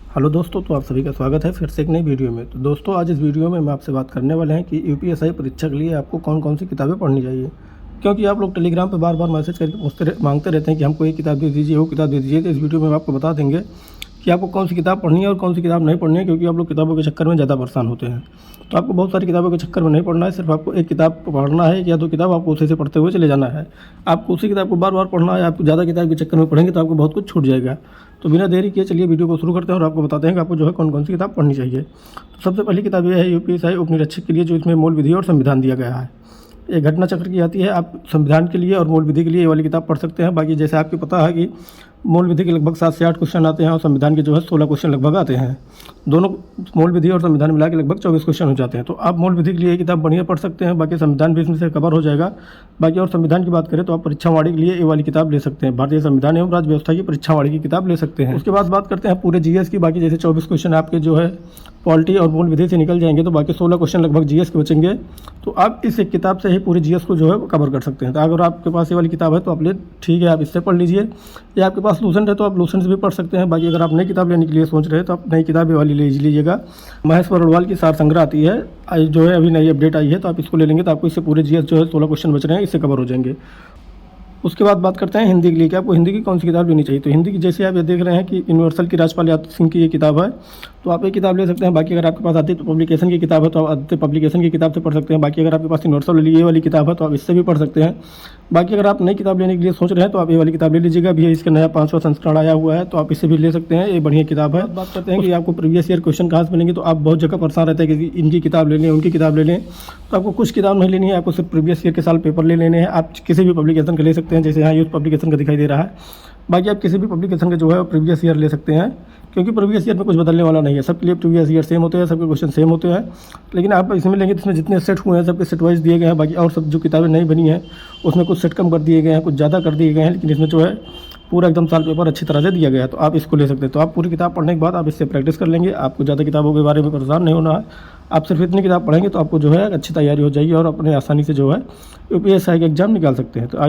Hello दोस्तों, तो आप सभी का स्वागत है फिर से एक नई वीडियो में। तो दोस्तों, आज इस वीडियो में हम आपसे बात करने वाले हैं कि यूपीएससी परीक्षा के लिए आपको कौन कौन सी किताबें पढ़नी चाहिए। क्योंकि आप लोग टेलीग्राम पे बार बार मैसेज करके मांगते रहते हैं कि हमको ये किताब दे दीजिए, वो किताब दे दीजिए। तो इस वीडियो में हम आपको बता देंगे कि आपको कौन सी किताब पढ़नी है और कौन सी किताब नहीं पढ़नी है, क्योंकि आप लोग किताबों के चक्कर में ज़्यादा परेशान होते हैं। तो आपको बहुत सारी किताबों के चक्कर में नहीं पढ़ना है, सिर्फ आपको एक किताब पढ़ना है या दो किताब आपको उसी से पढ़ते हुए चले जाना है। आपको उसी किताब को बार बार पढ़ना है। आप ज़्यादा किताब के चक्कर में पढ़ेंगे तो आपको बहुत कुछ छूट जाएगा। तो बिना देरी किए चलिए वीडियो को शुरू करते हैं और आपको बताते हैं कि आपको जो है कौन कौन सी किताब पढ़नी चाहिए। तो सबसे पहली किताब यह है यूपीएससी उपनिरीक्षक के लिए, जो इसमें मूल विधि और संविधान दिया गया है। ये घटना चक्र की आती है। आप संविधान के लिए और मूल विधि के लिए ये वाली किताब पढ़ सकते हैं। बाकी जैसे आपको पता है कि मूल विधि के लगभग 7 से 8 क्वेश्चन आते हैं और संविधान के जो है 16 क्वेश्चन लगभग आते हैं। दोनों मूल विधि और संविधान मिला के लगभग 24 क्वेश्चन हो जाते हैं। तो आप मूल विधि के लिए ये किताब बढ़िया पढ़ सकते हैं। बाकी संविधान भी इसमें से कवर हो जाएगा। बाकी और संविधान की बात करें तो आप परीक्षावाणी के लिए ये वाली किताब ले सकते हैं। भारतीय संविधान एवं राज्य व्यवस्था की परीक्षावाणी की किताब ले सकते हैं। उसके बाद बात करते हैं पूरे जीएस की। बाकी जैसे 24 क्वेश्चन आपके जो है पॉलिटी और मूल विधि से निकल जाएंगे, तो बाकी 16 क्वेश्चन लगभग जीएस के बचेंगे। तो आप इस एक किताब से ही पूरे जीएस को जो है कवर कर सकते हैं। तो अगर आपके पास ये वाली किताब है तो आप ले, ठीक है, आप इससे पढ़ लीजिए। या आपके पास लूसेंट है तो आप लूसेंट से भी पढ़ सकते हैं। बाकी अगर आप नई किताब लेने के लिए सोच रहे हैं तो आप नई किताब ये वाली ले लीजिएगा। महेश बरड़वाल की सार संग्रह आती है, जो है अभी नई अपडेट आई है, तो आप इसको ले लेंगे तो आपको इससे पूरे जीएस जो है 16 क्वेश्चन बच रहे हैं, इससे कवर हो जाएंगे। उसके बाद बात करते हैं हिंदी के लिए कि आपको हिंदी की कौन सी किताब लेनी चाहिए। तो हिंदी की जैसे आप ये देख रहे हैं कि यूनिवर्सल की राजपाल यादव सिंह की ये किताब है, तो आप ये किताब ले सकते हैं। बाकी अगर आपके पास आदित्य पब्लिकेशन की किताब है तो आप आदित्य पब्लिकेशन की किताब से पढ़ सकते हैं। बाकी अगर आपके पास यूनिवर्सल ये वाली किताब है तो आप इससे भी पढ़ सकते हैं। बाकी अगर आप नई किताब लेने के लिए सोच रहे हैं तो आप ये वाली किताब ले लीजिएगा। अभी इसका नया 5वां संस्करण आया हुआ है, तो आप इससे भी ले सकते हैं। ये बढ़िया किताब है। बात करते हैं कि आपको प्रीवियस ईयर क्वेश्चन कहाँ से मिलेंगे, तो आप बहुत जगह परेशान रहते हैं कि इनकी किताब ले लें, उनकी किताब ले लें। तो आपको कुछ किताब नहीं लेनी है, आपको सिर्फ प्रीवियस ईयर के साल पेपर ले लेने हैं। आप किसी भी पब्लिकेशन का ले सकते हैं, जैसे यहाँ यूथ पब्लिकेशन का दिखाई दे रहा है। बाकी आप किसी भी पब्लिकेशन का जो है प्रीवियस ईयर ले सकते हैं, क्योंकि प्रीवियस ईयर में कुछ बदलने वाला नहीं है। सबके लिए प्रीवियस ईयर सेम होते हैं, सबके क्वेश्चन सेम होते हैं। लेकिन आप इसमें लेंगे तो इसमें जितने सेट हुए हैं सबके सेट वाइज दिए गए हैं। बाकी और सब जो किताबें नई बनी हैं उसमें कुछ सेट कम कर दिए गए हैं, कुछ ज़्यादा कर दिए गए हैं, लेकिन इसमें जो है पूरा एकदम साल पेपर अच्छी तरह से दिया गया है। तो आप इसको ले सकते हैं। तो आप पूरी किताब पढ़ने के बाद आप इससे प्रैक्टिस कर लेंगे। आपको ज़्यादा किताबों के बारे में परेशान नहीं होना है। आप सिर्फ इतनी किताब पढ़ेंगे तो आपको जो है अच्छी तैयारी हो जाएगी और अपने आसानी से जो है यूपीएससी का एग्जाम निकाल सकते हैं। तो